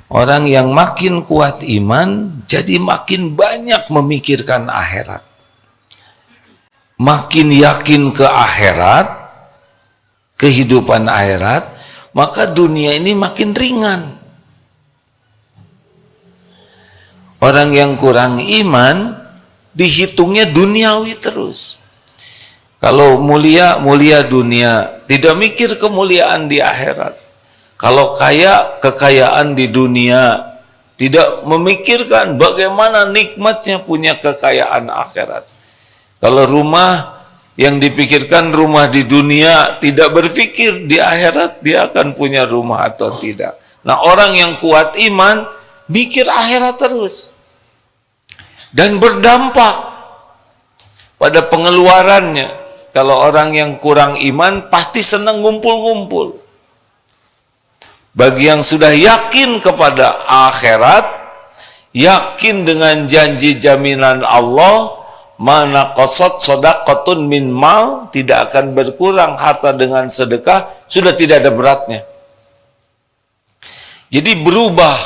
Orang yang makin kuat iman, jadi makin banyak memikirkan akhirat. Makin yakin ke akhirat, kehidupan akhirat, maka dunia ini makin ringan. Orang yang kurang iman, dihitungnya duniawi terus. Kalau mulia, mulia dunia, tidak mikir kemuliaan di akhirat. Kalau kaya, kekayaan di dunia, tidak memikirkan bagaimana nikmatnya punya kekayaan akhirat. Kalau rumah, yang dipikirkan rumah di dunia, tidak berpikir di akhirat dia akan punya rumah atau tidak. Nah, orang yang kuat iman, mikir akhirat terus. Dan berdampak pada pengeluarannya. Kalau orang yang kurang iman, pasti senang ngumpul-ngumpul. Bagi yang sudah yakin kepada akhirat, yakin dengan janji jaminan Allah, mana qasat shadaqatun min mal, tidak akan berkurang harta dengan sedekah, sudah tidak ada beratnya. Jadi berubah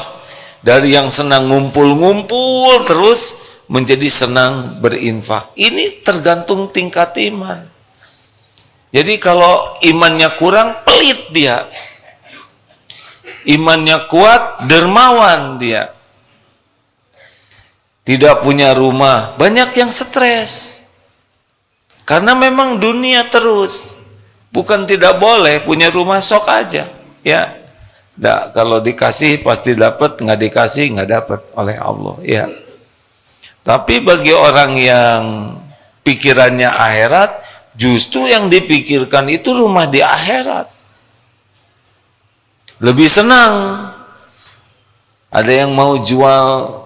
dari yang senang ngumpul-ngumpul terus menjadi senang berinfak. Ini tergantung tingkat iman. Jadi kalau imannya kurang, pelit dia. Imannya kuat, dermawan dia. Tidak punya rumah, banyak yang stres. Karena memang dunia terus. Bukan tidak boleh punya rumah, sok aja, ya. Nah, kalau dikasih pasti dapat, nggak dikasih nggak dapat oleh Allah, ya. Tapi bagi orang yang pikirannya akhirat, justru yang dipikirkan itu rumah di akhirat. Lebih senang. Ada yang mau jual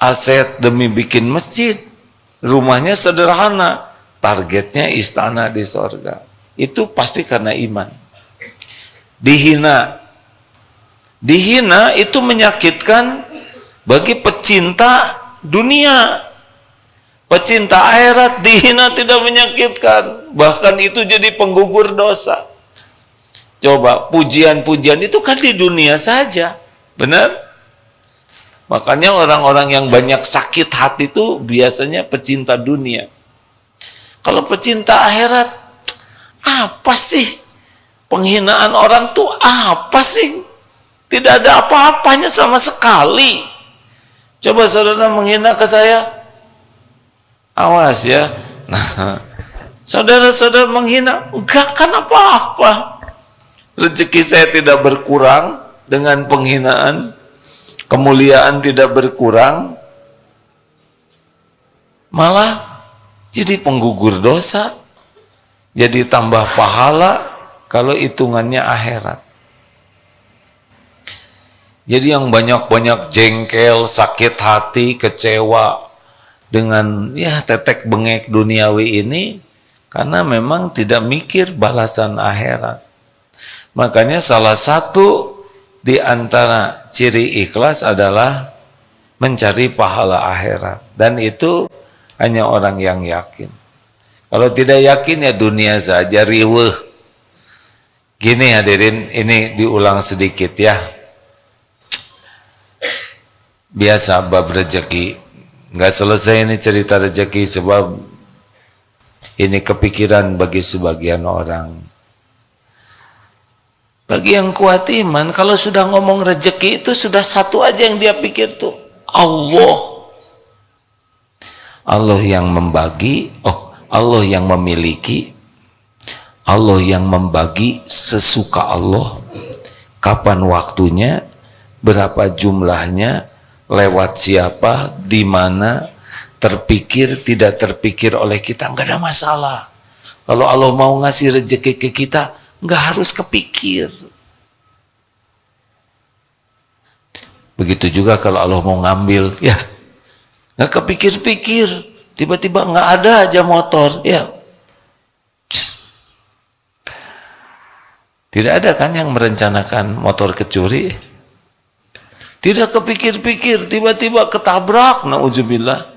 aset demi bikin masjid. Rumahnya sederhana, targetnya istana di sorga. Itu pasti karena iman. Dihina. Dihina itu menyakitkan bagi pecinta dunia. Pecinta akhirat dihina tidak menyakitkan. Bahkan itu jadi penggugur dosa. Coba, pujian-pujian itu kan di dunia saja, benar? Makanya orang-orang yang banyak sakit hati itu biasanya pecinta dunia. Kalau pecinta akhirat, apa sih? Penghinaan orang tuh apa sih? Tidak ada apa-apanya sama sekali. Coba saudara menghina ke saya, awas ya. Nah, saudara-saudara menghina, enggak kan apa-apa. Rezeki saya tidak berkurang dengan penghinaan, kemuliaan tidak berkurang, malah jadi penggugur dosa, jadi tambah pahala kalau hitungannya akhirat. Jadi yang banyak-banyak jengkel, sakit hati, kecewa dengan ya tetek bengek duniawi ini, karena memang tidak mikir balasan akhirat. Makanya salah satu di antara ciri ikhlas adalah mencari pahala akhirat. Dan itu hanya orang yang yakin. Kalau tidak yakin ya dunia saja, riweuh. Gini hadirin, ini diulang sedikit ya. Biasa bab rezeki. Nggak selesai ini cerita rezeki sebab ini kepikiran bagi sebagian orang. Bagi yang kuat iman, kalau sudah ngomong rezeki itu sudah satu aja yang dia pikir tuh, Allah. Allah yang membagi, Allah yang memiliki, Allah yang membagi sesuka Allah. Kapan waktunya, berapa jumlahnya, lewat siapa, di mana, terpikir, tidak terpikir oleh kita, nggak ada masalah. Kalau Allah mau ngasih rezeki ke kita, nggak harus kepikir. Begitu juga kalau Allah mau ngambil, ya nggak kepikir-pikir, tiba-tiba nggak ada aja motor, ya. Tidak ada kan yang merencanakan motor kecuri? Tidak kepikir-pikir, tiba-tiba ketabrak, na'udzubillah.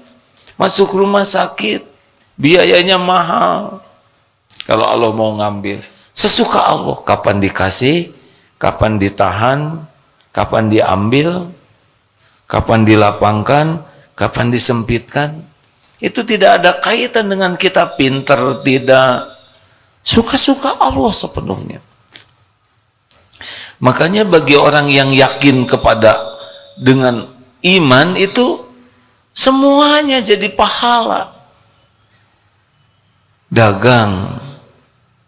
Masuk rumah sakit, biayanya mahal. Kalau Allah mau ngambil, sesuka Allah, kapan dikasih, kapan ditahan, kapan diambil, kapan dilapangkan, kapan disempitkan. Itu tidak ada kaitan dengan kita pinter, tidak. Suka-suka Allah sepenuhnya. Makanya bagi orang yang yakin kepada dengan iman itu semuanya jadi pahala. Dagang,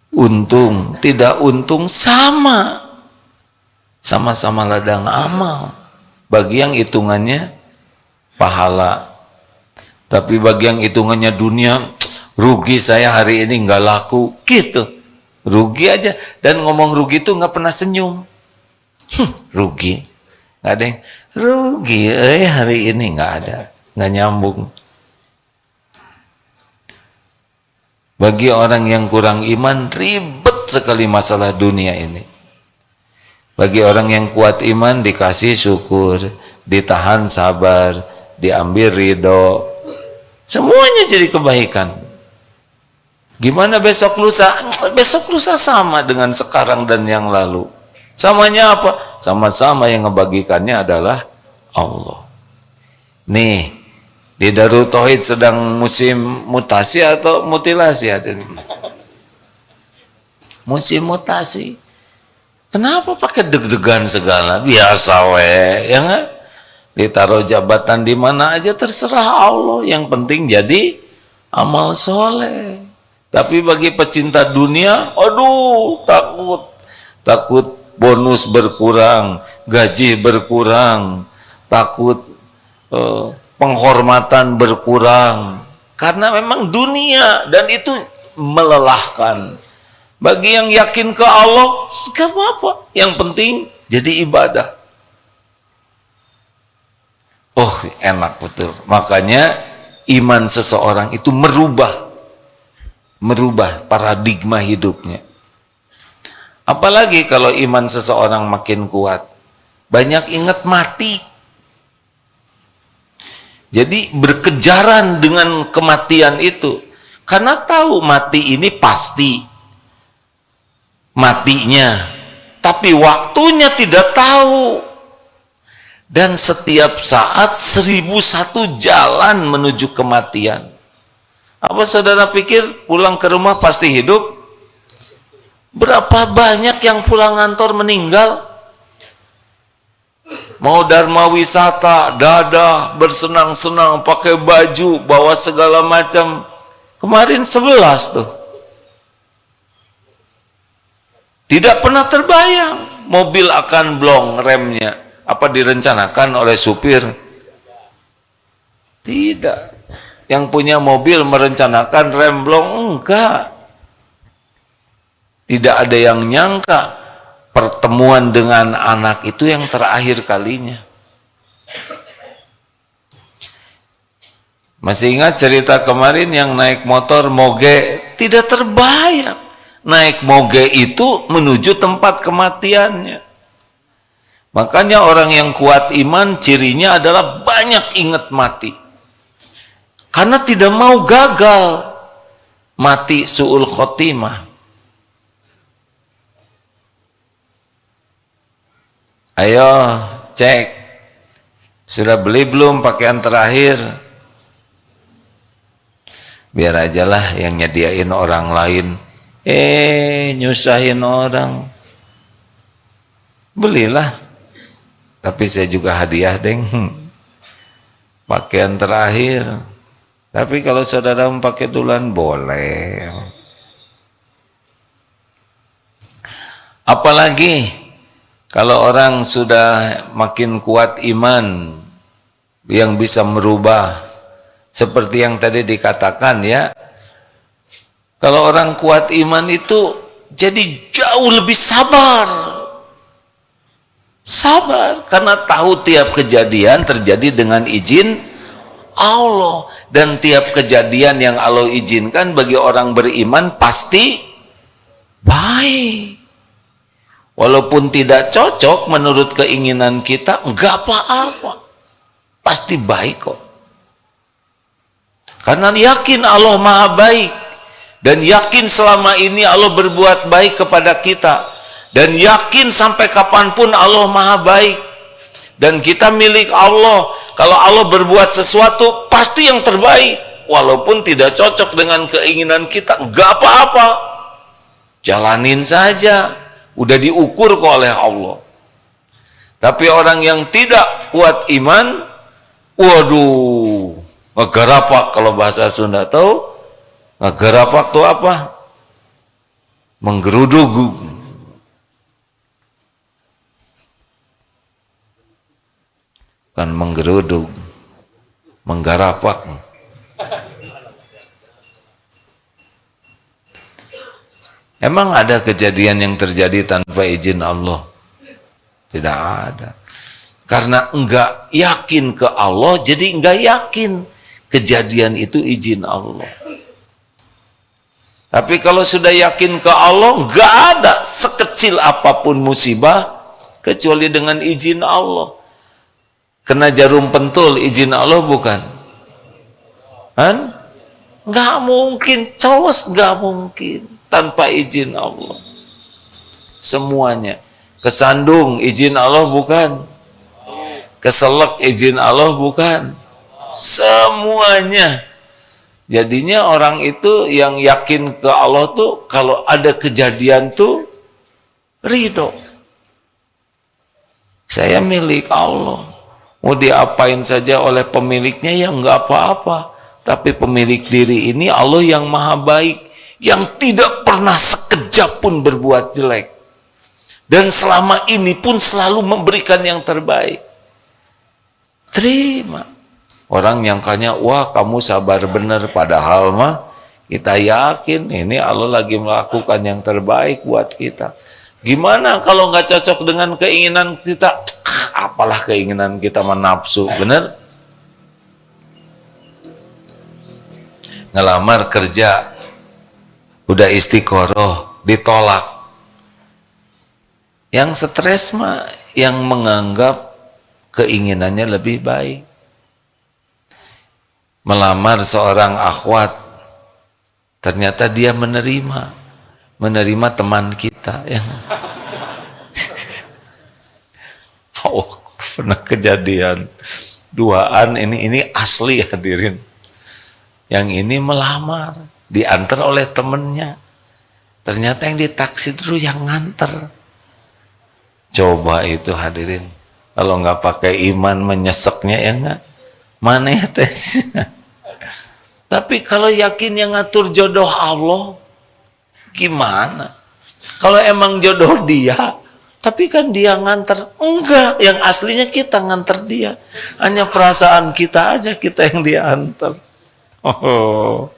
untung, tidak untung sama. Sama-sama ladang amal. Bagi yang hitungannya pahala. Tapi bagi yang hitungannya dunia, rugi saya hari ini nggak laku, gitu. Rugi aja. Dan ngomong rugi itu nggak pernah senyum. Rugi. Nggak ada yang rugi, hari ini nggak ada. Nggak nyambung. Bagi orang yang kurang iman, ribet sekali masalah dunia ini. Bagi orang yang kuat iman, dikasih syukur, ditahan sabar, diambil ridho. Semuanya jadi kebaikan. Gimana besok lusa? Besok lusa sama dengan sekarang dan yang lalu. Samanya apa? Sama-sama yang ngebagikannya adalah Allah. Nih, di Darul Tauhid sedang musim mutasi atau mutilasi ada nih? Musim mutasi. Kenapa pakai deg-degan segala? Biasa we, ya nggak? Ditaruh jabatan di mana aja terserah Allah. Yang penting jadi amal soleh. Tapi bagi pecinta dunia, aduh takut bonus berkurang, gaji berkurang, takut penghormatan berkurang. Karena memang dunia dan itu melelahkan. Bagi yang yakin ke Allah, gak apa-apa. Yang penting jadi ibadah. Oh, enak betul. Makanya iman seseorang itu merubah paradigma hidupnya. Apalagi kalau iman seseorang makin kuat, banyak ingat mati. Jadi berkejaran dengan kematian itu. Karena tahu mati ini pasti matinya, tapi waktunya tidak tahu. Dan setiap saat 1001 jalan menuju kematian. Apa saudara pikir pulang ke rumah pasti hidup? Berapa banyak yang pulang kantor meninggal? Mau dharma wisata, dadah, bersenang-senang, pakai baju, bawa segala macam. Kemarin 11 tuh. Tidak pernah terbayang mobil akan blong remnya. Apa direncanakan oleh supir? Tidak. Yang punya mobil merencanakan rem blong? Enggak. Tidak ada yang nyangka pertemuan dengan anak itu yang terakhir kalinya. Masih ingat cerita kemarin yang naik motor moge? Tidak terbayang. Naik moge itu menuju tempat kematiannya. Makanya orang yang kuat iman cirinya adalah banyak ingat mati. Karena tidak mau gagal. Mati su'ul khotimah. Ayo cek. Sudah beli belum pakaian terakhir? Biar ajalah yang nyediain orang lain. Nyusahin orang. Belilah. Tapi saya juga hadiah deng. Pakaian terakhir. Tapi kalau saudara mau pakai duluan boleh. Apalagi kalau orang sudah makin kuat iman yang bisa merubah seperti yang tadi dikatakan ya. Kalau orang kuat iman itu jadi jauh lebih sabar. Sabar karena tahu tiap kejadian terjadi dengan izin Allah, dan tiap kejadian yang Allah izinkan bagi orang beriman pasti baik. Walaupun tidak cocok menurut keinginan kita, enggak apa-apa. Pasti baik kok. Karena yakin Allah Maha baik dan yakin selama ini Allah berbuat baik kepada kita. Dan yakin sampai kapanpun Allah Maha baik. Dan kita milik Allah. Kalau Allah berbuat sesuatu, pasti yang terbaik. Walaupun tidak cocok dengan keinginan kita, enggak apa-apa. Jalanin saja. Udah diukur kok oleh Allah. Tapi orang yang tidak kuat iman, waduh, ngegarapak kalau bahasa Sunda tahu. Ngegarapak itu apa? Menggeruduk. Kan menggeruduk, menggarapak. Emang ada kejadian yang terjadi tanpa izin Allah? Tidak ada. Karena enggak yakin ke Allah, jadi enggak yakin kejadian itu izin Allah. Tapi kalau sudah yakin ke Allah, enggak ada sekecil apapun musibah kecuali dengan izin Allah. Kena jarum pentul, izin Allah bukan? Kan? Enggak mungkin, cowos enggak mungkin tanpa izin Allah. Semuanya. Kesandung, izin Allah bukan? Keselak, izin Allah bukan? Semuanya. Jadinya orang itu yang yakin ke Allah tuh kalau ada kejadian tuh ridho. Saya milik Allah. Mau diapain saja oleh pemiliknya ya nggak apa-apa. Tapi pemilik diri ini Allah yang maha baik, yang tidak pernah sekejap pun berbuat jelek. Dan selama ini pun selalu memberikan yang terbaik. Terima. Orang yang nyangkanya, wah kamu sabar bener, padahal mah kita yakin ini Allah lagi melakukan yang terbaik buat kita. Gimana kalau nggak cocok dengan keinginan kita? Apalah keinginan kita menafsu, bener? Ngelamar kerja, udah istiqoroh, ditolak. Yang stres mah yang menganggap keinginannya lebih baik. Melamar seorang akhwat, ternyata dia menerima teman kita yang oh, pernah kejadian duaan, ini asli hadirin. Yang ini melamar, diantar oleh temennya, ternyata yang ditaksi terus yang nganter. Coba itu hadirin, kalau nggak pakai iman menyeseknya ya nggak, mana ya tes. Tapi kalau yakin yang ngatur jodoh Allah, gimana? Kalau emang jodoh dia, tapi kan dia nganter, enggak, yang aslinya kita nganter dia, hanya perasaan kita aja kita yang dia antar. Oh,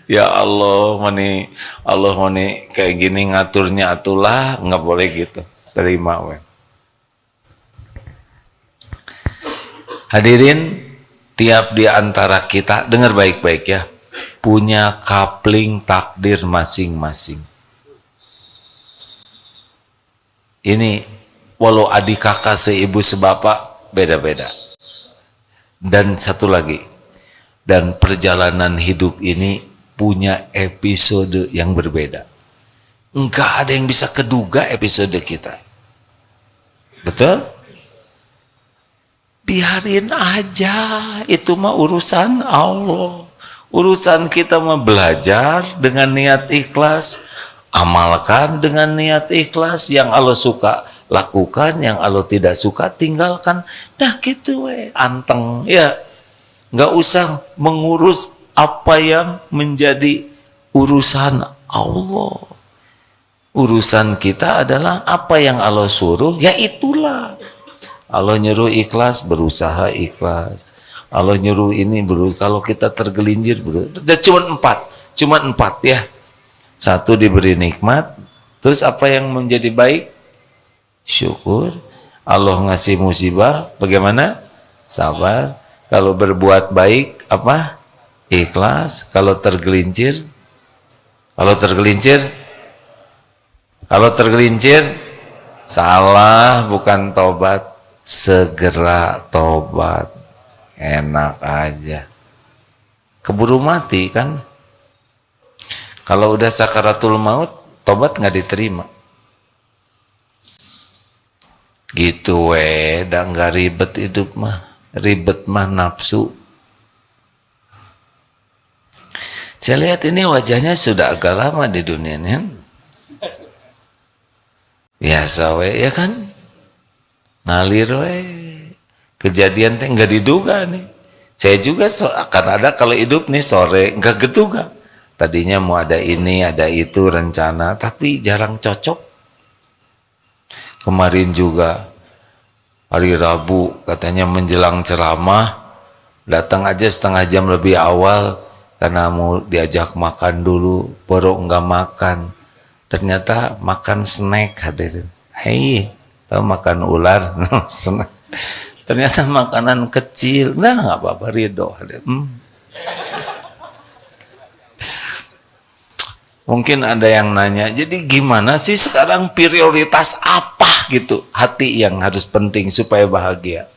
ya Allah, mani kayak gini ngaturnya atulah, nggak boleh gitu, terima we. Hadirin, tiap di antara kita, dengar baik-baik ya, punya kapling takdir masing-masing. Ini walau adik kakak seibu sebapak beda-beda. Dan satu lagi, dan perjalanan hidup ini punya episode yang berbeda. Enggak ada yang bisa keduga episode kita. Betul? Biarin aja, itu mah urusan Allah. Urusan kita mah belajar dengan niat ikhlas, amalkan dengan niat ikhlas, yang Allah suka lakukan, yang Allah tidak suka tinggalkan. Nah gitu we, anteng ya. Nggak usah mengurus apa yang menjadi urusan Allah. Urusan kita adalah apa yang Allah suruh, ya itulah. Allah nyuruh ikhlas, berusaha ikhlas. Allah nyuruh ini, kalau kita tergelincir, cuma empat ya. Satu, diberi nikmat, terus apa yang menjadi baik? Syukur. Allah ngasih musibah, bagaimana? Sabar. Kalau berbuat baik, apa? Ikhlas. Kalau tergelincir, salah, bukan tobat. Segera tobat, enak aja. Keburu mati kan? Kalau udah sakaratul maut, tobat nggak diterima. Gitu dah nggak ribet hidup mah. Ribet mah nafsu. Saya lihat ini wajahnya sudah agak lama di dunia ini. Biasa ya kan? Ngalir kejadian teh nggak diduga nih. Saya juga akan ada kalau hidup nih sore nggak keduga. Tadinya mau ada ini ada itu rencana tapi jarang cocok. Kemarin juga hari Rabu katanya menjelang ceramah datang aja setengah jam lebih awal karena mau diajak makan dulu baru nggak makan. Ternyata makan snack hadirin. Hei, tahu makan ular? Snack. Ternyata makanan kecil. Nah, nggak apa-apa, ridho. Mungkin ada yang nanya, jadi gimana sih sekarang prioritas apa gitu hati yang harus penting supaya bahagia?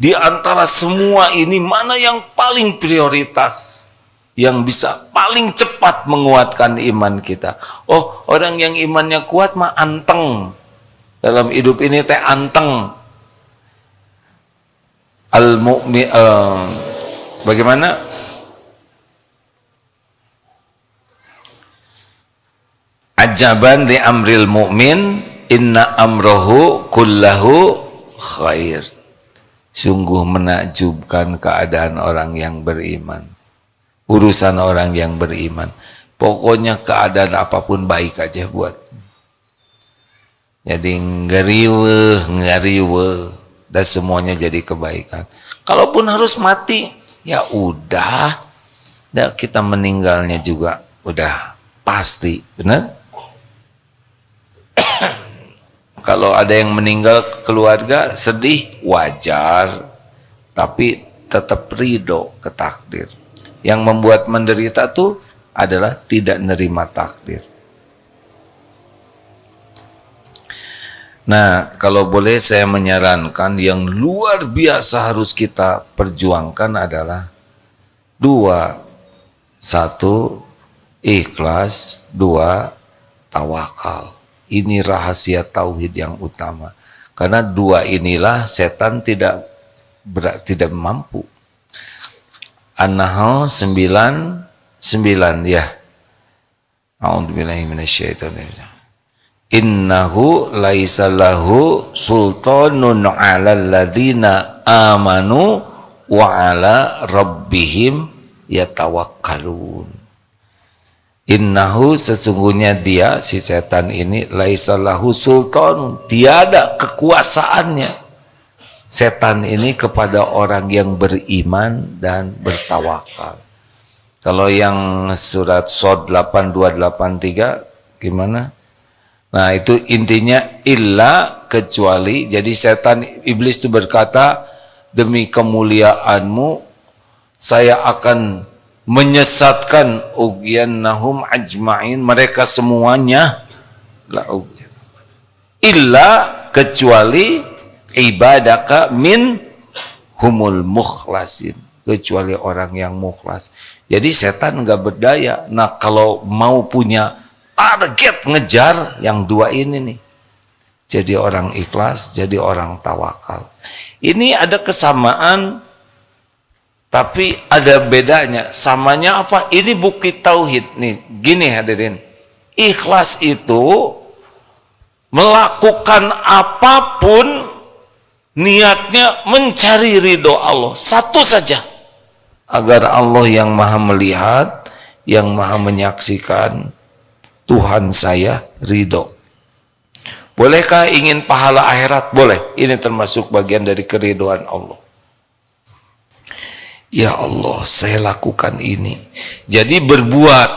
Di antara semua ini mana yang paling prioritas? Yang bisa paling cepat menguatkan iman kita. Oh, orang yang imannya kuat mah anteng. Dalam hidup ini teh anteng. Al-mu'min bagaimana? Ajaban di amril mu'min inna amrohu kullahu khair. Sungguh menakjubkan keadaan orang yang beriman. Urusan orang yang beriman. Pokoknya keadaan apapun baik aja buat. Jadi ngariwe dan semuanya jadi kebaikan. Kalaupun harus mati, ya udah. Dan kita meninggalnya juga udah pasti, benar? Kalau ada yang meninggal keluarga sedih, wajar. Tapi tetap ridho ke takdir. Yang membuat menderita tuh adalah tidak nerima takdir. Nah, kalau boleh saya menyarankan yang luar biasa harus kita perjuangkan adalah dua. Satu, ikhlas. Dua, tawakal. Ini rahasia tauhid yang utama. Karena dua inilah setan tidak mampu. An-Nahl 9:9 ya. A'udzubillahi minasyaitonir. Innahu laisa lahu sultanun 'alal ladzina amanu wa 'ala rabbihim yatawakkalun. Innahu sesungguhnya dia si setan ini laisa lahu sultan, tiada kekuasaannya setan ini kepada orang yang beriman dan bertawakal. Kalau yang surat Shad 8283 gimana? Nah itu intinya illa kecuali. Jadi setan iblis itu berkata, demi kemuliaanmu saya akan menyesatkan ugyannahum ajma'in, mereka semuanya illa kecuali ibadaka min humul mukhlasin, kecuali orang yang mukhlas. Jadi setan nggak berdaya. Nah kalau mau punya target ngejar yang dua ini nih, jadi orang ikhlas, jadi orang tawakal. Ini ada kesamaan tapi ada bedanya. Samanya apa? Ini bukti tauhid nih. Gini hadirin, ikhlas itu melakukan apapun niatnya mencari ridho Allah, satu saja, agar Allah yang maha melihat, yang maha menyaksikan, Tuhan saya ridho. Bolehkah ingin pahala akhirat? Boleh. Ini termasuk bagian dari keridhoan Allah. Ya Allah, saya lakukan ini. Jadi berbuat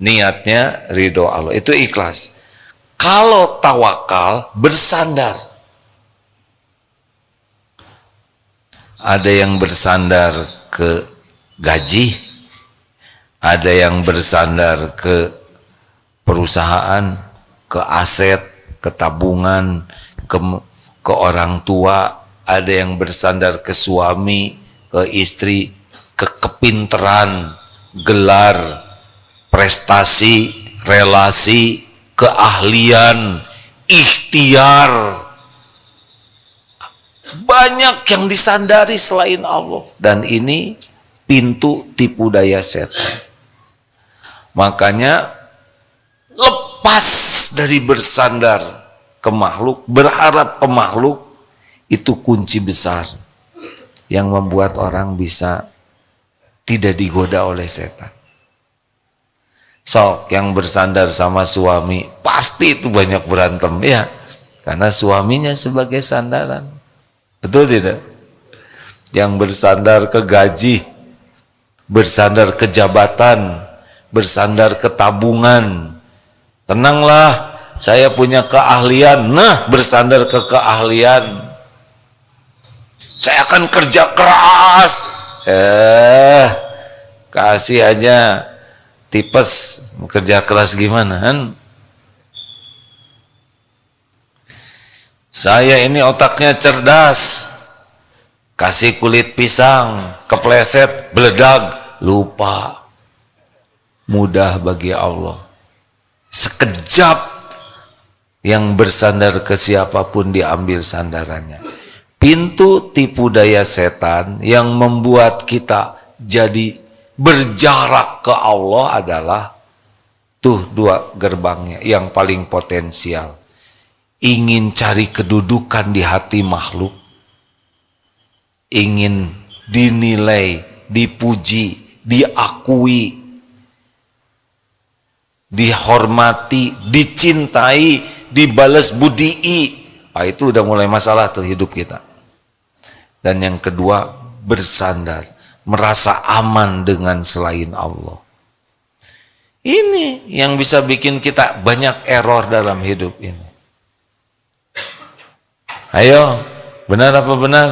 niatnya ridho Allah, itu ikhlas. Kalau tawakal bersandar. Ada yang bersandar ke gaji, ada yang bersandar ke perusahaan, ke aset, ke tabungan, ke orang tua, ada yang bersandar ke suami, ke istri, ke kepinteran, gelar, prestasi, relasi, keahlian, ikhtiar, Banyak yang disandari selain Allah. Dan ini pintu tipu daya setan. Makanya lepas dari bersandar ke makhluk, berharap ke makhluk, itu kunci besar yang membuat orang bisa tidak digoda oleh setan. Sok yang bersandar sama suami, pasti itu banyak berantem ya, karena suaminya sebagai sandaran. Betul tidak? Yang bersandar ke gaji, bersandar ke jabatan, bersandar ke tabungan. Tenanglah, saya punya keahlian. Nah, bersandar ke keahlian. Saya akan kerja keras. Kasih aja tipes, kerja keras gimana kan? Saya ini otaknya cerdas, kasih kulit pisang, kepleset, beledag, lupa. Mudah bagi Allah. Sekejap yang bersandar ke siapapun diambil sandarannya. Pintu tipu daya setan yang membuat kita jadi berjarak ke Allah adalah tuh dua gerbangnya yang paling potensial. Ingin cari kedudukan di hati makhluk, ingin dinilai, dipuji, diakui, dihormati, dicintai, dibalas budii. Itu udah mulai masalah tuh hidup kita. Dan yang kedua, bersandar, merasa aman dengan selain Allah. Ini yang bisa bikin kita banyak error dalam hidup ini. Ayo, benar apa benar?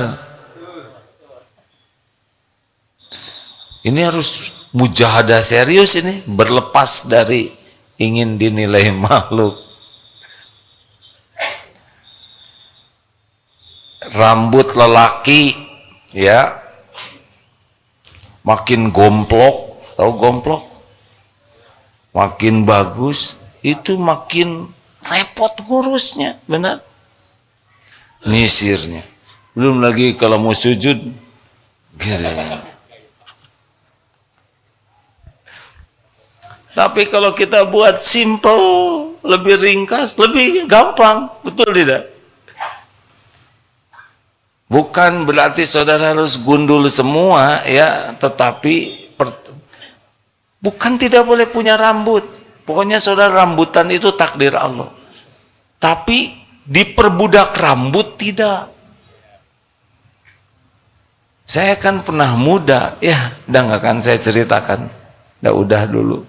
Ini harus mujahadah serius ini, berlepas dari ingin dinilai makhluk. Rambut lelaki ya makin gomplok, tahu gomplok? Makin bagus, itu makin repot ngurusnya, benar? Nyisirnya. Belum lagi kalau mau sujud gitu. Tapi kalau kita buat simple, lebih ringkas, lebih gampang, betul tidak? Bukan berarti saudara harus gundul semua ya, tetapi bukan tidak boleh punya rambut. Pokoknya saudara rambutan itu takdir Allah. Tapi diperbudak rambut tidak. Saya kan pernah muda, ya udah nggak akan saya ceritakan. Udah dulu.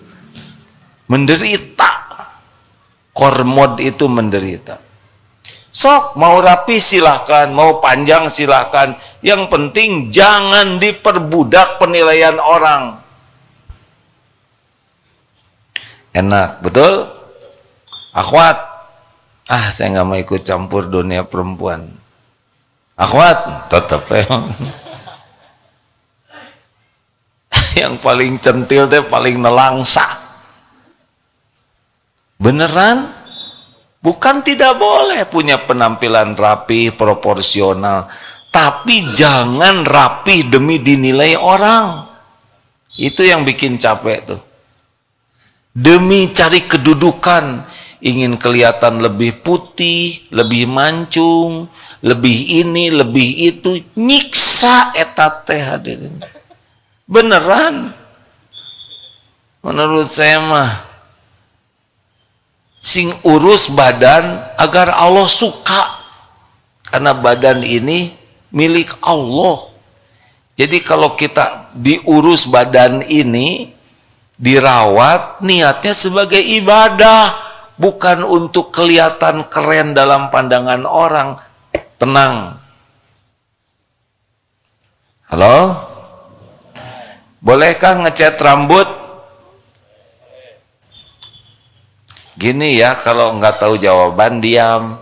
Menderita. Kormod itu menderita. Sok mau rapi silahkan, mau panjang silahkan. Yang penting jangan diperbudak penilaian orang. Enak, betul? Akhwat, saya nggak mau ikut campur dunia perempuan. Akhwat, tetap ya. Yang paling centil deh, paling nelangsa. Beneran? Bukan tidak boleh punya penampilan rapi, proporsional. Tapi jangan rapi demi dinilai orang. Itu yang bikin capek tuh. Demi cari kedudukan, ingin kelihatan lebih putih, lebih mancung, lebih ini, lebih itu, nyiksa etate hadirin. Beneran. Menurut saya mah, sing urus badan agar Allah suka. Karena badan ini milik Allah. Jadi kalau kita diurus badan ini, dirawat, niatnya sebagai ibadah, bukan untuk kelihatan keren dalam pandangan orang. Tenang. Halo? Bolehkah ngecat rambut? Gini ya, kalau nggak tahu jawaban diam.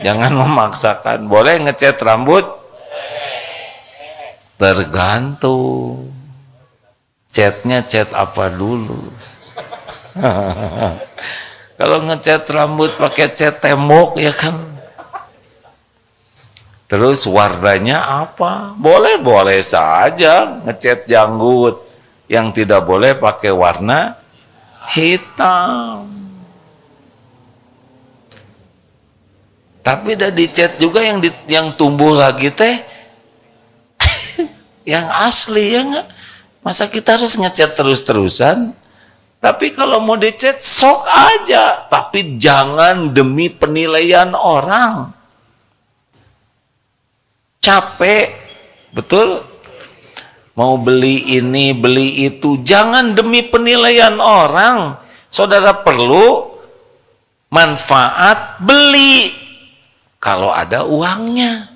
Jangan memaksakan. Boleh ngecat rambut? Tergantung. Catnya cat apa dulu? Kalau ngecat rambut pakai cat tembok ya kan Terus warnanya apa? Boleh-boleh saja ngecat janggut. Yang tidak boleh pakai warna hitam. Tapi udah dicat juga yang tumbuh lagi teh yang asli, ya nggak? Masa kita harus ngecat terus-terusan? Tapi kalau mau dicat sok aja, tapi jangan demi penilaian orang. Capek, betul? Mau beli ini, beli itu, jangan demi penilaian orang. Saudara perlu manfaat, beli kalau ada uangnya.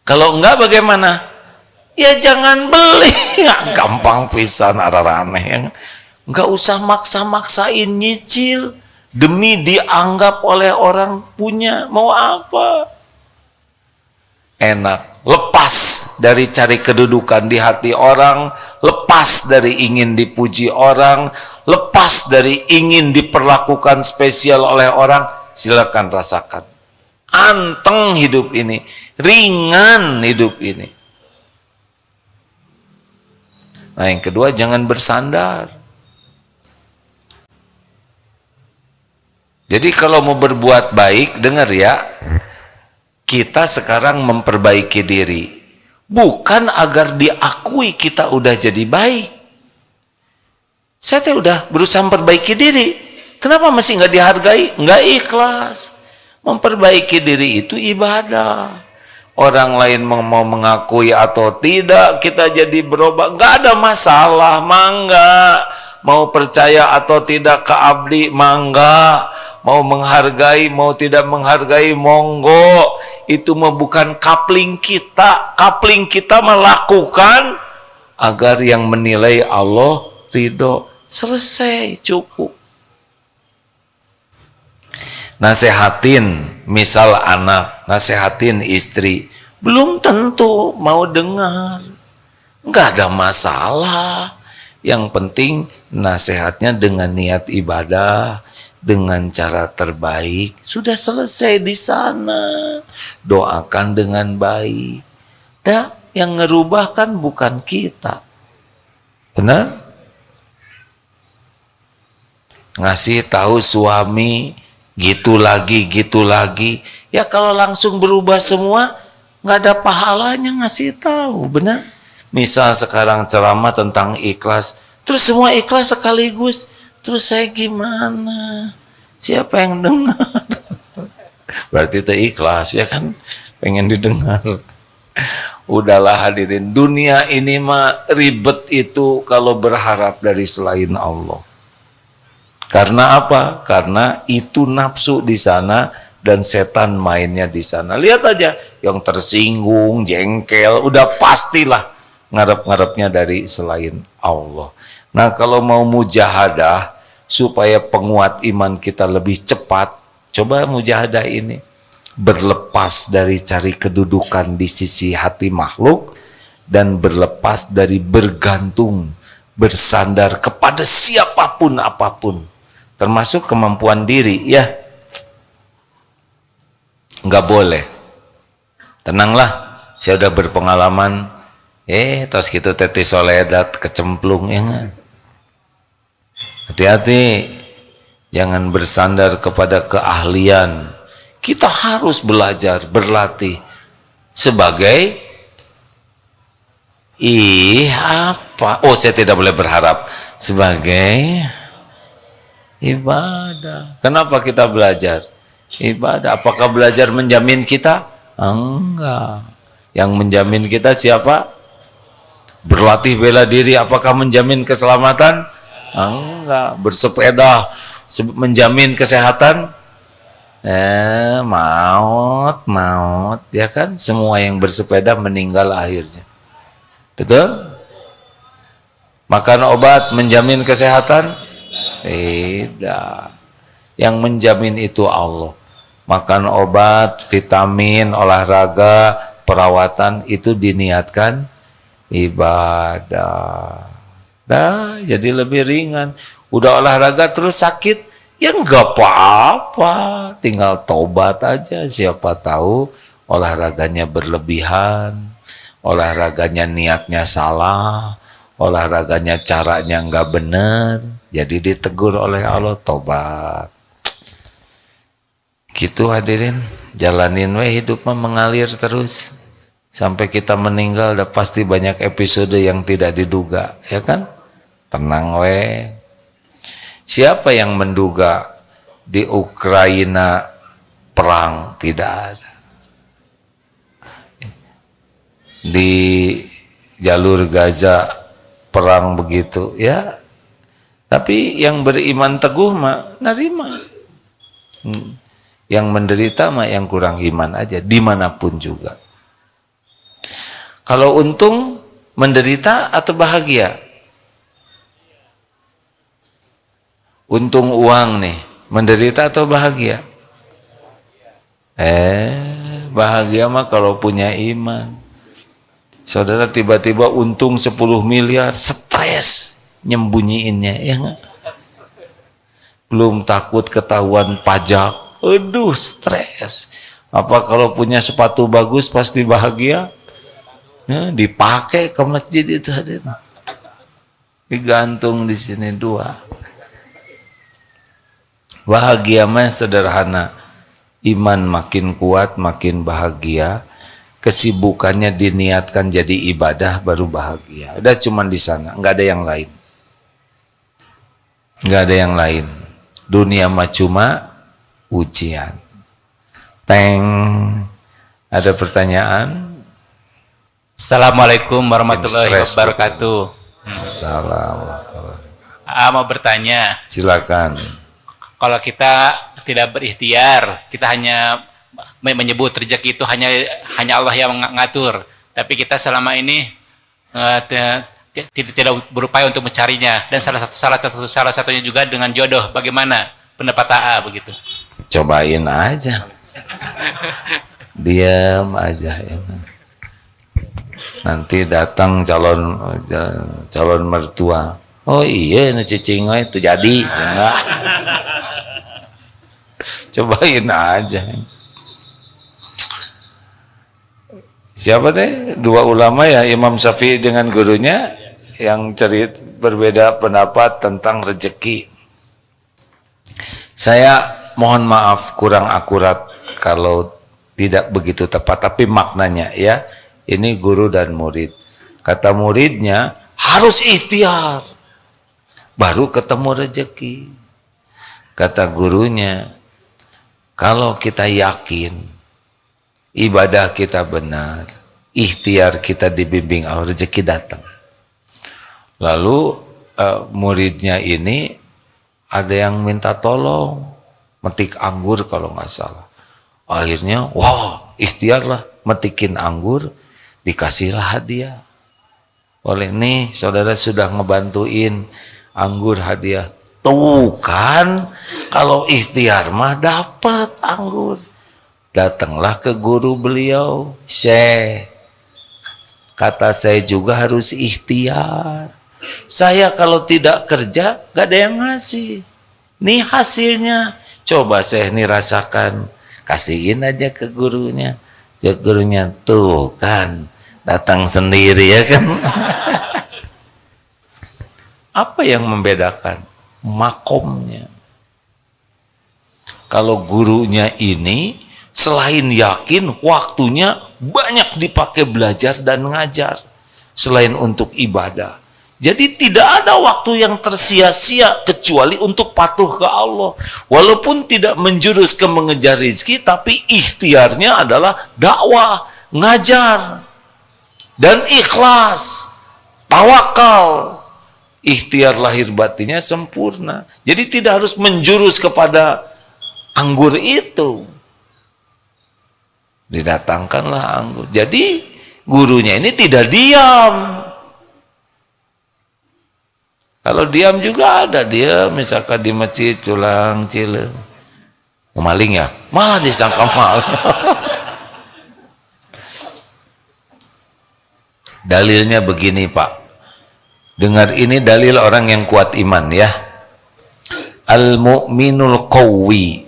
Kalau enggak bagaimana? Ya jangan beli. Ya, gampang pisan, aneh. Enggak usah maksa-maksain nyicil demi dianggap oleh orang punya. Mau apa? Enak, lepas dari cari kedudukan di hati orang, lepas dari ingin dipuji orang, lepas dari ingin diperlakukan spesial oleh orang. Silakan rasakan. Anteng hidup ini, ringan hidup ini. Nah, yang kedua, jangan bersandar. Jadi kalau mau berbuat baik, dengar ya, kita sekarang memperbaiki diri, bukan agar diakui kita udah jadi baik. Saya udah berusaha memperbaiki diri, kenapa masih nggak dihargai? Nggak ikhlas. Memperbaiki diri itu ibadah. Orang lain mau mengakui atau tidak, kita jadi berubah, nggak ada masalah, mangga. Mau percaya atau tidak ke abdi, mangga. Mau menghargai, mau tidak menghargai, monggo. Itu mah bukan kapling kita. Kapling kita melakukan agar yang menilai Allah ridho. Selesai, cukup. Nasehatin, misal anak, nasehatin istri, belum tentu mau dengar. Enggak ada masalah. Yang penting nasihatnya dengan niat ibadah, dengan cara terbaik. Sudah selesai di sana. Doakan dengan baik. Dah, yang ngerubah kan bukan kita. Benar? Ngasih tahu suami gitu lagi. Ya kalau langsung berubah semua, nggak ada pahalanya ngasih tahu, benar? Misal sekarang ceramah tentang ikhlas, terus semua ikhlas sekaligus, terus saya gimana? Siapa yang dengar? Berarti itu ikhlas, ya kan? Pengen didengar. Udahlah hadirin, dunia ini mah ribet itu kalau berharap dari selain Allah. Karena apa? Karena itu nafsu di sana dan setan mainnya di sana. Lihat aja, yang tersinggung, jengkel, udah pastilah ngarep-ngarepnya dari selain Allah. Nah, kalau mau mujahadah supaya penguat iman kita lebih cepat, coba mujahadah ini. Berlepas dari cari kedudukan di sisi hati makhluk dan berlepas dari bergantung, bersandar kepada siapapun apapun. Termasuk kemampuan diri, ya. Nggak boleh. Tenanglah, saya udah berpengalaman. Tos gitu teti soledat kecemplung, ya nggak? Hati-hati, jangan bersandar kepada keahlian. Kita harus belajar, berlatih sebagai saya tidak boleh berharap sebagai ibadah. Kenapa kita belajar? Ibadah. Apakah belajar menjamin kita? Enggak. Yang menjamin kita siapa? Berlatih bela diri apakah menjamin keselamatan? Enggak. Bersepeda menjamin kesehatan? Maut, ya kan? Semua yang bersepeda meninggal akhirnya. Betul? Makan obat menjamin kesehatan? Tidak. Yang menjamin itu Allah. Makan obat, vitamin, olahraga, perawatan itu diniatkan ibadah. Nah, jadi lebih ringan. Udah olahraga terus sakit, ya enggak apa-apa. Tinggal tobat aja. Siapa tahu olahraganya berlebihan, olahraganya niatnya salah, olahraganya caranya nggak benar, jadi ditegur oleh Allah, tobat. Gitu hadirin, jalanin we hidup mengalir terus sampai kita meninggal. Udah pasti banyak episode yang tidak diduga, ya kan? Tenang we. Siapa yang menduga di Ukraina perang? Tidak ada. Di jalur Gaza perang begitu, ya. Tapi yang beriman teguh mah nerima. Yang menderita mah yang kurang iman aja, dimanapun juga. Kalau untung menderita atau bahagia? Untung uang nih, menderita atau bahagia? Bahagia mah kalau punya iman. Saudara tiba-tiba untung 10 miliar, stres nyembunyiinnya, ya enggak? Belum takut ketahuan pajak. Aduh, stres. Apa kalau punya sepatu bagus pasti bahagia? Ya, dipakai ke masjid itu hadir. Digantung di sini dua. Bahagia mah sederhana. Iman makin kuat, makin bahagia. Kesibukannya diniatkan jadi ibadah baru bahagia. Udah cuman di sana, nggak ada yang lain. Nggak ada yang lain. Dunia mah cuma ujian. Teng, ada pertanyaan? Assalamualaikum warahmatullahi wabarakatuh. Assalamualaikum. Mau bertanya. Silakan. Kalau kita tidak berikhtiar, kita hanya menyebut rezeki itu hanya Allah yang mengatur. Tapi kita selama ini tidak berupaya untuk mencarinya. Dan salah satunya juga dengan jodoh. Bagaimana pendapat AA begitu? Cobain aja. Diam aja ya. Nanti datang calon mertua. Oh iya, nu cicing itu jadi. Enggak. Cobain aja. Siapa teh? Dua ulama ya, Imam Syafi'i dengan gurunya yang berbeda pendapat tentang rezeki. Saya mohon maaf kurang akurat kalau tidak begitu tepat, tapi maknanya ya, ini guru dan murid. Kata muridnya harus ikhtiar baru ketemu rezeki. Kata gurunya, kalau kita yakin ibadah kita benar, ikhtiar kita dibimbing Allah, rezeki datang. Lalu muridnya ini ada yang minta tolong metik anggur kalau nggak salah. Akhirnya, wah, ikhtiarlah metikin anggur, dikasihlah hadiah. Oleh nih, saudara sudah ngebantuin anggur hadiah. Tuh kan, kalau ikhtiar mah dapat anggur. Datanglah ke guru beliau, Syekh, kata saya juga harus ikhtiar. Saya kalau tidak kerja, gak ada yang ngasih. Nih hasilnya, coba saya nih rasakan. Kasihin aja ke gurunya. Ya, gurunya, tuh kan, datang sendiri ya kan. Apa yang membedakan? Makomnya. Kalau gurunya ini, selain yakin, waktunya banyak dipakai belajar dan ngajar. Selain untuk ibadah. Jadi tidak ada waktu yang tersia-sia kecuali untuk patuh ke Allah. Walaupun tidak menjurus ke mengejar rezeki, tapi ikhtiarnya adalah dakwah, ngajar, dan ikhlas, tawakal. Ikhtiar lahir batinnya sempurna. Jadi tidak harus menjurus kepada anggur itu. Didatangkanlah anggur. Jadi gurunya ini tidak diam. Kalau diam juga ada dia, misalkan di masjid culang cileng, maling ya, malah disangka mal. Dalilnya begini Pak, dengar ini dalil orang yang kuat iman ya. Al mu'minul qawwi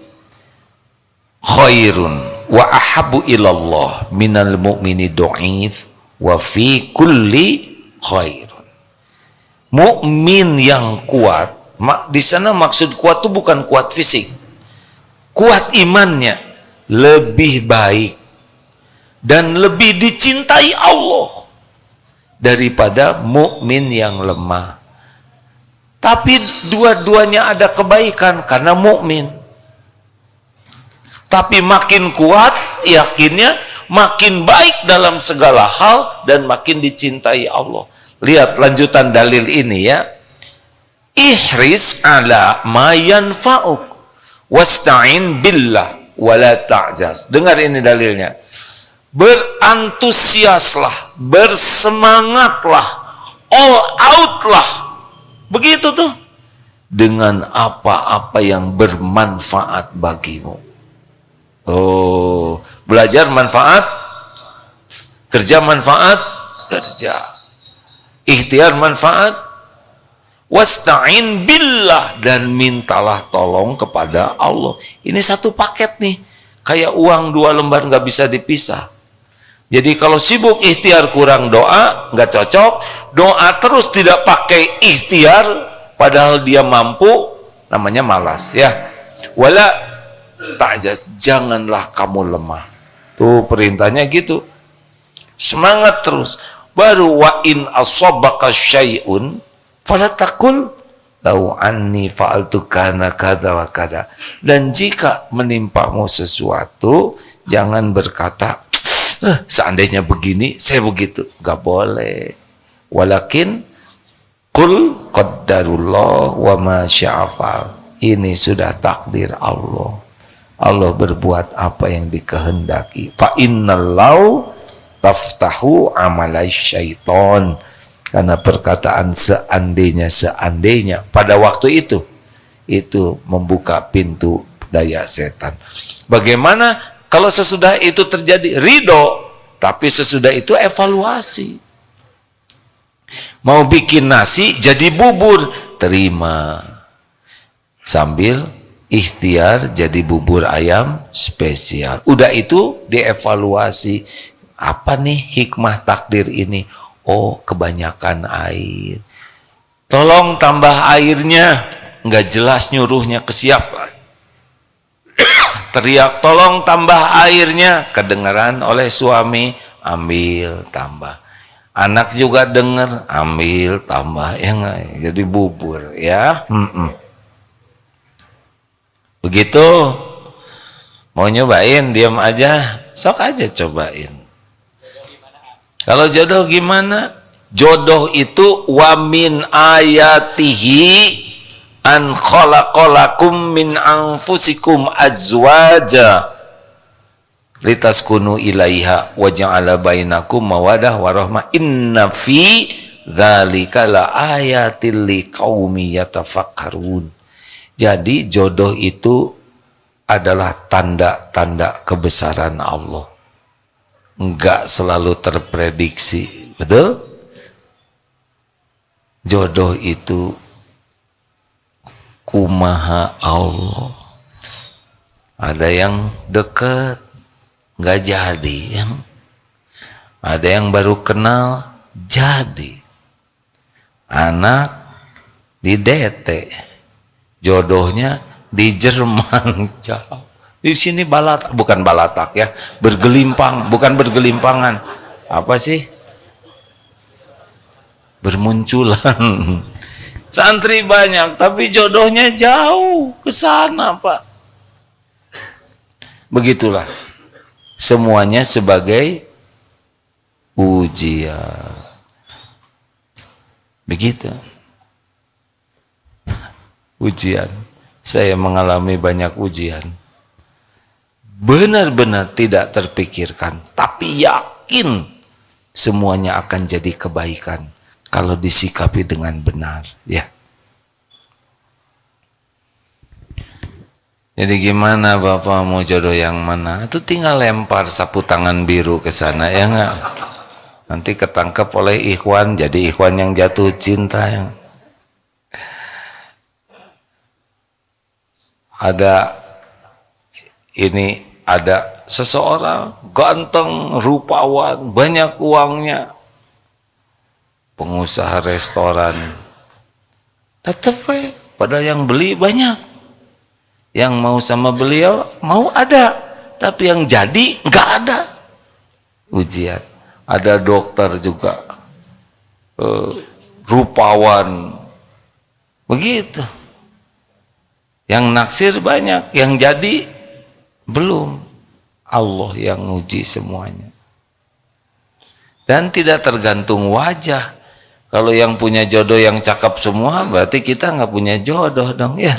khairun wa ahabbu ilallah minal mu'mini do'if wa fi kulli khairun. Mukmin yang kuat, di sana maksud kuat itu bukan kuat fisik, kuat imannya, lebih baik dan lebih dicintai Allah daripada mukmin yang lemah. Tapi dua-duanya ada kebaikan karena mukmin. Tapi makin kuat yakinnya, makin baik dalam segala hal dan makin dicintai Allah. Lihat lanjutan dalil ini ya. Ihris ala ma yanfa'uk wasta'in billah wala ta'jaz. Dengar ini dalilnya. Berantusiaslah, bersemangatlah, all outlah. Begitu tuh. Dengan apa-apa yang bermanfaat bagimu. Oh, belajar manfaat, kerja manfaat, kerja. Ikhtiar manfaat, wasta'in billah, dan mintalah tolong kepada Allah. Ini satu paket nih, kayak uang 2 lembar nggak bisa dipisah. Jadi kalau sibuk ikhtiar kurang doa, nggak cocok. Doa terus tidak pakai ikhtiar, padahal dia mampu, namanya malas ya. Wala ta'jaz, janganlah kamu lemah. Tuh perintahnya gitu. Semangat terus. Baru wa in asabaka syai'un fala taqul lau anni fa'altu kana kadza wa kada. Dan jika menimpamu sesuatu, jangan berkata seandainya begini, saya begitu. Gak boleh. Walakin qul qaddarullah wa ma sya'afal. Ini sudah takdir Allah. Allah berbuat apa yang dikehendaki. Fa innallahu taftahu amalai syaiton. Karena perkataan seandainya pada waktu itu membuka pintu daya setan. Bagaimana kalau sesudah itu terjadi? Ridho, tapi sesudah itu evaluasi. Mau bikin nasi jadi bubur, terima. Sambil ikhtiar jadi bubur ayam spesial. Udah itu dievaluasi. Apa nih hikmah takdir ini? Oh, kebanyakan air. Tolong tambah airnya. Nggak jelas nyuruhnya ke siapa. Teriak, tolong tambah airnya. Kedengaran oleh suami, ambil, tambah. Anak juga dengar, ambil, tambah. Ya nggak? Jadi bubur ya. Begitu. Mau nyobain, diam aja. Sok aja cobain. Kalau jodoh gimana? Jodoh itu wa min ayatihi an khalaqalakum min anfusikum azwaja litaskunu ilaiha wa ja'ala bainakum mawadah warahmah inna fi dzalika la ayatil liqaumi yatafakkarun. Jadi jodoh itu adalah tanda-tanda kebesaran Allah. Enggak selalu terprediksi, betul? Jodoh itu kumaha Allah. Ada yang dekat, enggak jadi, yang ada yang baru kenal, jadi. Anak di DT, jodohnya di Jerman, jauh. Di sini bukan balatak ya, bergelimpang, bukan bergelimpangan. Apa sih? Bermunculan. Santri banyak, tapi jodohnya jauh ke sana, Pak. Begitulah. Semuanya sebagai ujian. Begitu. Ujian. Saya mengalami banyak ujian. Benar-benar tidak terpikirkan, tapi yakin semuanya akan jadi kebaikan kalau disikapi dengan benar, ya. Jadi gimana Bapak mau jodoh yang mana? Itu tinggal lempar sapu tangan biru ke sana, ya enggak? Nanti ketangkep oleh ikhwan, jadi ikhwan yang jatuh cinta. Yang ada seseorang ganteng, rupawan, banyak uangnya, pengusaha restoran, tetap padahal yang beli banyak, yang mau sama beliau mau ada, tapi yang jadi nggak ada. Ujian. Ada dokter juga rupawan, begitu, yang naksir banyak, yang jadi belum. Allah yang uji semuanya. Dan tidak tergantung wajah. Kalau yang punya jodoh yang cakep semua, berarti kita nggak punya jodoh dong, ya.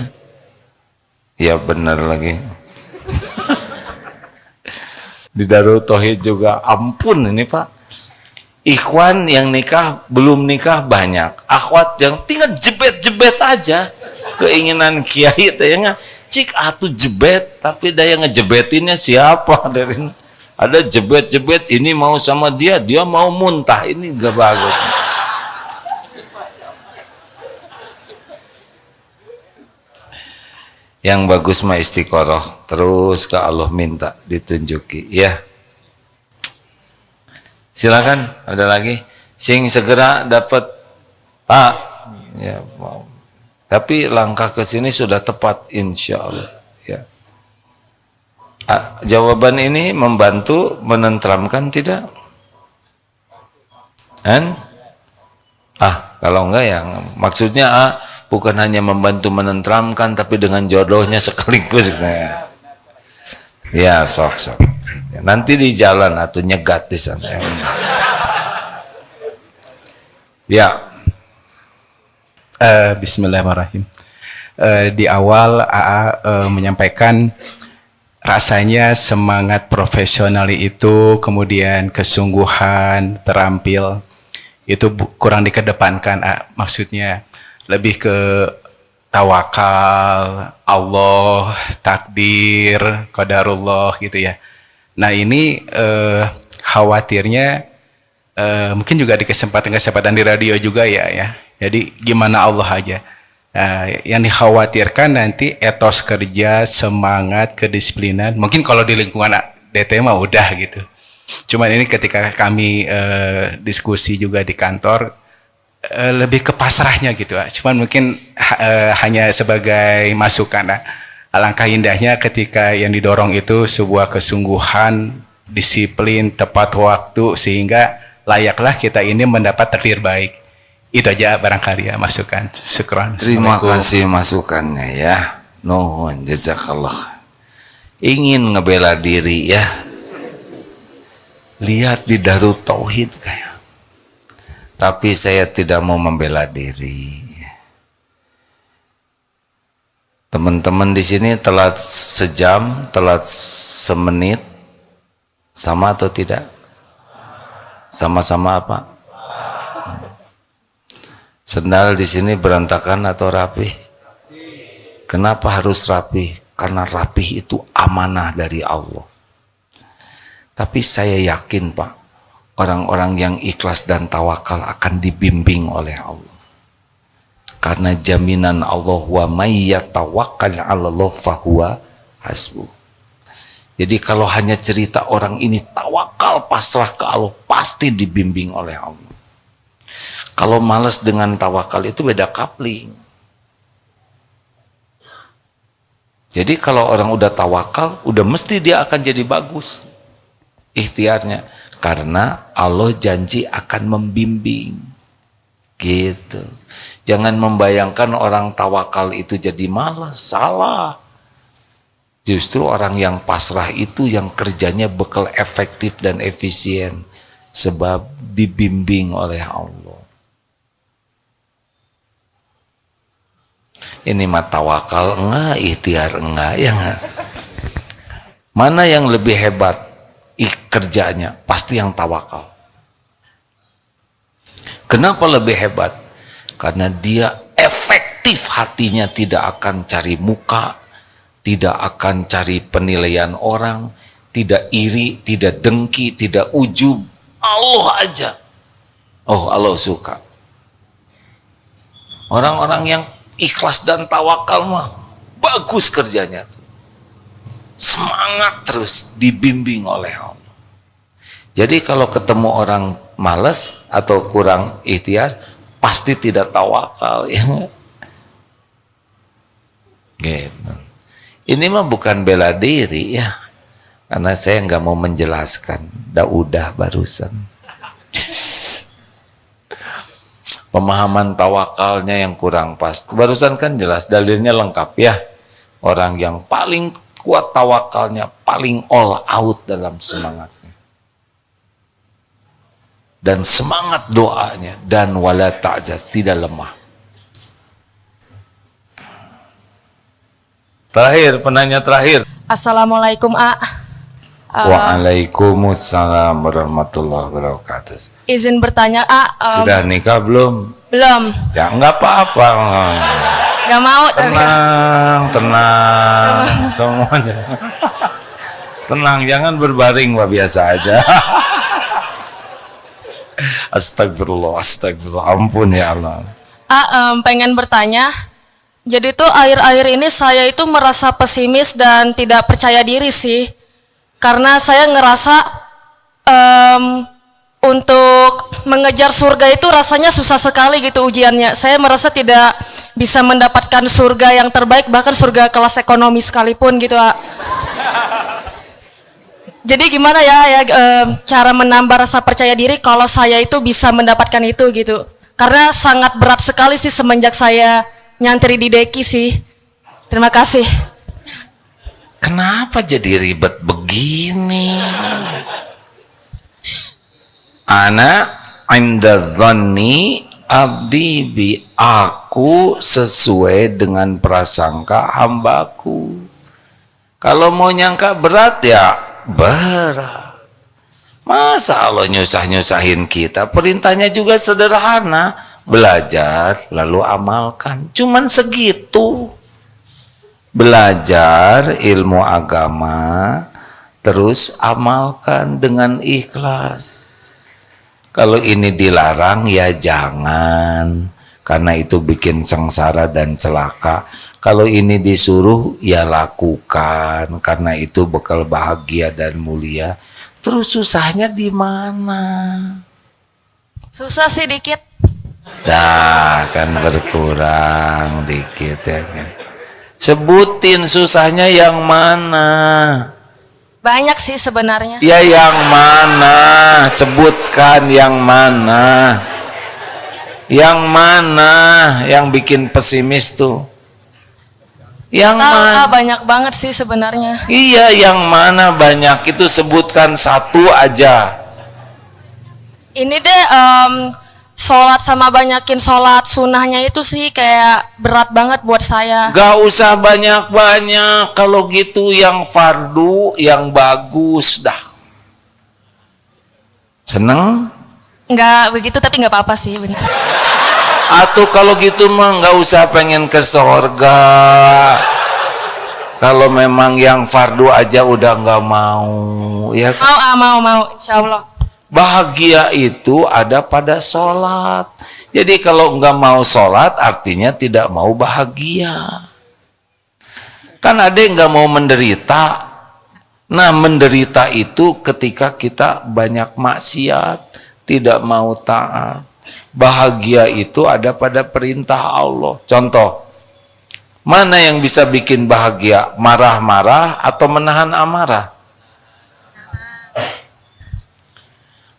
Ya benar lagi. Di Darul Tauhid juga, ampun ini Pak. Ikhwan yang nikah, belum nikah banyak. Akhwat yang tinggal jebet-jebet aja. Keinginan kiai tanya, cik atuh jebet, tapi daya ngejebetinnya siapa dari ini? Ada jebet-jebet, ini mau sama dia, dia mau muntah, ini gak bagus. Yang bagus mah istiqoroh, terus ke Allah minta ditunjuki, ya. Silakan, ada lagi. Sing segera dapat Pak, ya mau. Tapi langkah ke sini sudah tepat, insya Allah. Ya. Jawaban ini membantu menenteramkan tidak? Kan? Kalau enggak ya, maksudnya bukan hanya membantu menenteramkan, tapi dengan jodohnya sekaligus. Ya, sok. Nanti di jalan atau nyegat di sana. Ya. Bismillahirrahmanirrahim. Di awal AA menyampaikan rasanya semangat profesional itu, kemudian kesungguhan, terampil itu kurang dikedepankan. Maksudnya lebih ke tawakal, Allah, takdir, qadarullah gitu ya. Nah ini khawatirnya mungkin juga di kesempatan di radio juga ya. Jadi gimana Allah aja. Yang dikhawatirkan nanti etos kerja, semangat, kedisiplinan. Mungkin kalau di lingkungan DT mah udah gitu. Cuman ini ketika kami diskusi juga di kantor, lebih ke pasrahnya gitu. Cuman mungkin hanya sebagai masukan. Alangkah indahnya ketika yang didorong itu sebuah kesungguhan, disiplin, tepat waktu, sehingga layaklah kita ini mendapat takdir baik. Itu aja barangkali ya masukan. Syukran. Terima kasih masukannya ya. Nuhun jazakallah. Ingin ngebela diri ya. Lihat di Darul Tauhid kayak. Tapi saya tidak mau membela diri. Teman-teman di sini telat sejam, telat semenit, sama atau tidak? Sama-sama apa? Sendal di sini berantakan atau rapi? Kenapa harus rapi? Karena rapi itu amanah dari Allah. Tapi saya yakin Pak, orang-orang yang ikhlas dan tawakal akan dibimbing oleh Allah. Karena jaminan Allah, wa may yatawakkal 'alallah fahuwa hasbuh. Jadi kalau hanya cerita orang ini tawakal pasrah ke Allah, pasti dibimbing oleh Allah. Kalau malas dengan tawakal itu beda kapling. Jadi kalau orang udah tawakal, udah mesti dia akan jadi bagus ikhtiarnya. Karena Allah janji akan membimbing. Gitu. Jangan membayangkan orang tawakal itu jadi malas, salah. Justru orang yang pasrah itu yang kerjanya bekal efektif dan efisien. Sebab dibimbing oleh Allah. Ini mah tawakal enggak, ikhtiar enggak, ya enggak. Mana yang lebih hebat kerjanya? Pasti yang tawakal. Kenapa lebih hebat? Karena dia efektif hatinya, tidak akan cari muka, tidak akan cari penilaian orang, tidak iri, tidak dengki, tidak ujub. Allah aja. Oh, Allah suka. Orang-orang yang ikhlas dan tawakal mah bagus kerjanya tuh. semangat terus dibimbing oleh Allah. Jadi kalau ketemu orang malas atau kurang ikhtiar, pasti tidak tawakal ya. Gitu. Ini mah bukan bela diri ya, karena saya nggak mau menjelaskan, udah barusan. Pemahaman tawakalnya yang kurang pas. Barusan kan jelas, dalilnya lengkap ya. Orang yang paling kuat tawakalnya, paling all out dalam semangatnya. Dan semangat doanya, dan wala ta'jaz, tidak lemah. Terakhir, penanya terakhir. Assalamualaikum, A. Waalaikumsalam warahmatullahi wabarakatuh. Izin bertanya, A. Sudah nikah belum? Belum. Ya enggak apa-apa. Gak mau. Tenang semuanya. Tenang, jangan berbaring, Pak, biasa aja. Astagfirullah, ampun ya Allah. Pengen bertanya. Jadi tuh akhir-akhir ini saya itu merasa pesimis dan tidak percaya diri sih. Karena saya ngerasa untuk mengejar surga itu rasanya susah sekali gitu ujiannya. Saya merasa tidak bisa mendapatkan surga yang terbaik, bahkan surga kelas ekonomi sekalipun gitu, A. Jadi gimana ya cara menambah rasa percaya diri kalau saya itu bisa mendapatkan itu gitu. Karena sangat berat sekali sih semenjak saya nyantri di Deki sih. Terima kasih. Kenapa jadi ribet begini? Ana inda dhanni abdi bi, aku sesuai dengan prasangka hambaku. Kalau mau nyangka berat ya berat. Masa Allah nyusah-nyusahin kita? Perintahnya juga sederhana. Belajar lalu amalkan, cuman segitu. Belajar ilmu agama terus amalkan dengan ikhlas. Kalau ini dilarang ya jangan, karena itu bikin sengsara dan celaka. Kalau ini disuruh ya lakukan, karena itu bekal bahagia dan mulia. Terus susahnya di mana? Susah sih dikit. Dah kan berkurang dikit ya kan. Sebutin susahnya yang mana? Banyak sih sebenarnya. Ya yang mana? Sebutkan yang mana? Yang mana yang bikin pesimis tuh? Yang mana? Banyak banget sih sebenarnya. Iya, yang mana banyak? Itu sebutkan satu aja. Ini deh sholat sama banyakin sholat sunnahnya itu sih kayak berat banget buat saya. Gak usah banyak-banyak. Kalau gitu yang fardu yang bagus dah. Seneng? Nggak begitu tapi nggak apa-apa sih, benar. Atau kalau gitu mah nggak usah pengen ke sorga. Kalau memang yang fardu aja udah nggak mau, ya kan? Mau, insya Allah. Bahagia itu ada pada sholat. Jadi kalau nggak mau sholat artinya tidak mau bahagia. Kan ada yang nggak mau menderita. Nah, menderita itu ketika kita banyak maksiat, tidak mau taat. Bahagia itu ada pada perintah Allah. Contoh, mana yang bisa bikin bahagia? Marah-marah atau menahan amarah?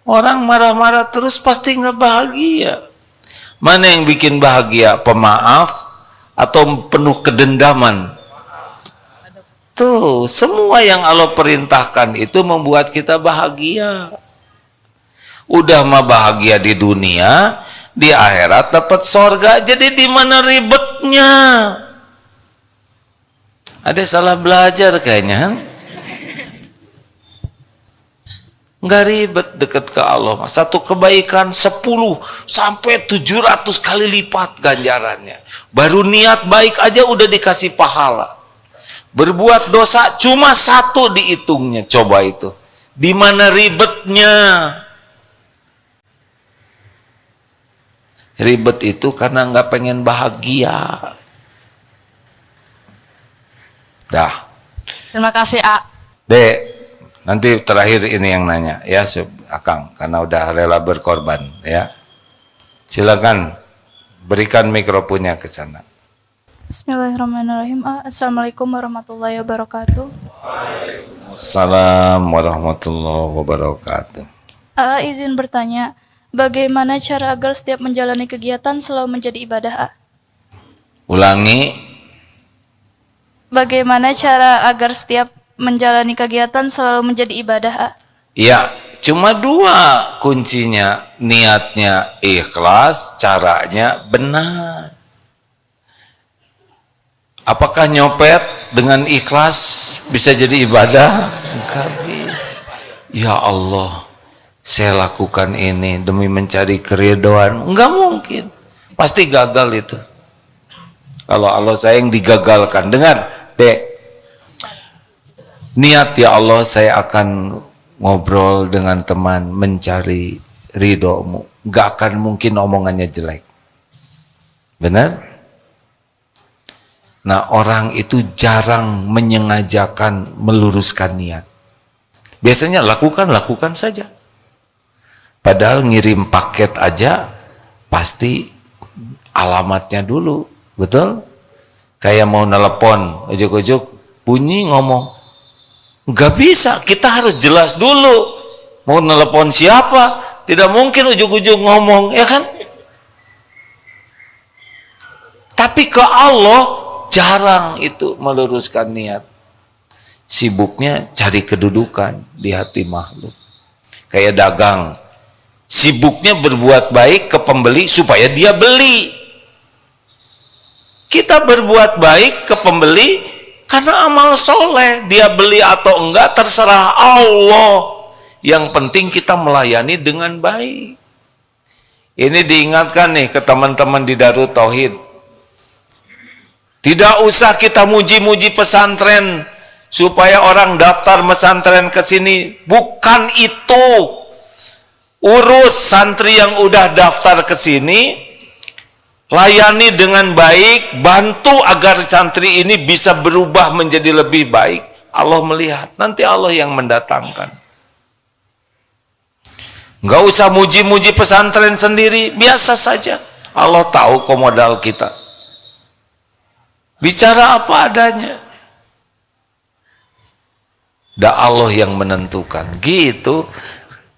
Orang marah-marah terus pasti nggak bahagia. Mana yang bikin bahagia? Pemaaf atau penuh kedendaman? Tuh, semua yang Allah perintahkan itu membuat kita bahagia. Udah mah bahagia di dunia, di akhirat dapat sorga. Jadi di mana ribetnya? Ada salah belajar kayaknya. Nggak ribet deket ke Allah. Satu kebaikan 10 sampai 700 kali lipat ganjarannya. Baru niat baik aja udah dikasih pahala. Berbuat dosa cuma 1 dihitungnya. Coba itu. Di mana ribetnya? Ribet itu karena nggak pengen bahagia. Dah. Terima kasih, A. Dek, nanti terakhir ini yang nanya ya, Akang, karena udah rela berkorban ya. Silakan berikan mikrofonnya ke sana. Bismillahirrahmanirrahim. Assalamualaikum warahmatullahi wabarakatuh. Assalamualaikum warahmatullahi wabarakatuh. Izin bertanya, bagaimana cara agar setiap menjalani kegiatan selalu menjadi ibadah? Ulangi. Bagaimana cara agar setiap menjalani kegiatan selalu menjadi ibadah? Ya, cuma dua kuncinya, niatnya ikhlas, caranya benar. Apakah nyopet dengan ikhlas bisa jadi ibadah? Enggak bisa. Ya Allah, saya lakukan ini demi mencari keridhaan. Enggak mungkin. Pasti gagal itu. Kalau Allah sayang digagalkan. Dengar, Dek. Niat ya Allah, saya akan ngobrol dengan teman mencari ridhomu. Enggak akan mungkin omongannya jelek. Benar? Nah, orang itu jarang menyengajakan meluruskan niat. Biasanya lakukan saja. Padahal ngirim paket aja pasti alamatnya dulu, betul? Kayak mau nelpon, ujuk-ujuk bunyi ngomong. Nggak bisa, kita harus jelas dulu. Mau nelpon siapa? Tidak mungkin ujuk-ujuk ngomong, ya kan? Tapi ke Allah jarang itu meluruskan niat. Sibuknya cari kedudukan di hati makhluk. Kayak dagang. Sibuknya berbuat baik ke pembeli supaya dia beli. Kita berbuat baik ke pembeli karena amal soleh. Dia beli atau enggak terserah Allah. Yang penting kita melayani dengan baik. Ini diingatkan nih ke teman-teman di Darut Tauhid. Tidak usah kita muji-muji pesantren supaya orang daftar pesantren ke sini. Bukan itu. Urus santri yang udah daftar ke sini, layani dengan baik, bantu agar santri ini bisa berubah menjadi lebih baik. Allah melihat, nanti Allah yang mendatangkan. Nggak usah muji-muji pesantren sendiri, biasa saja. Allah tahu komodal kita. Bicara apa adanya. Dan Allah yang menentukan. Gitu.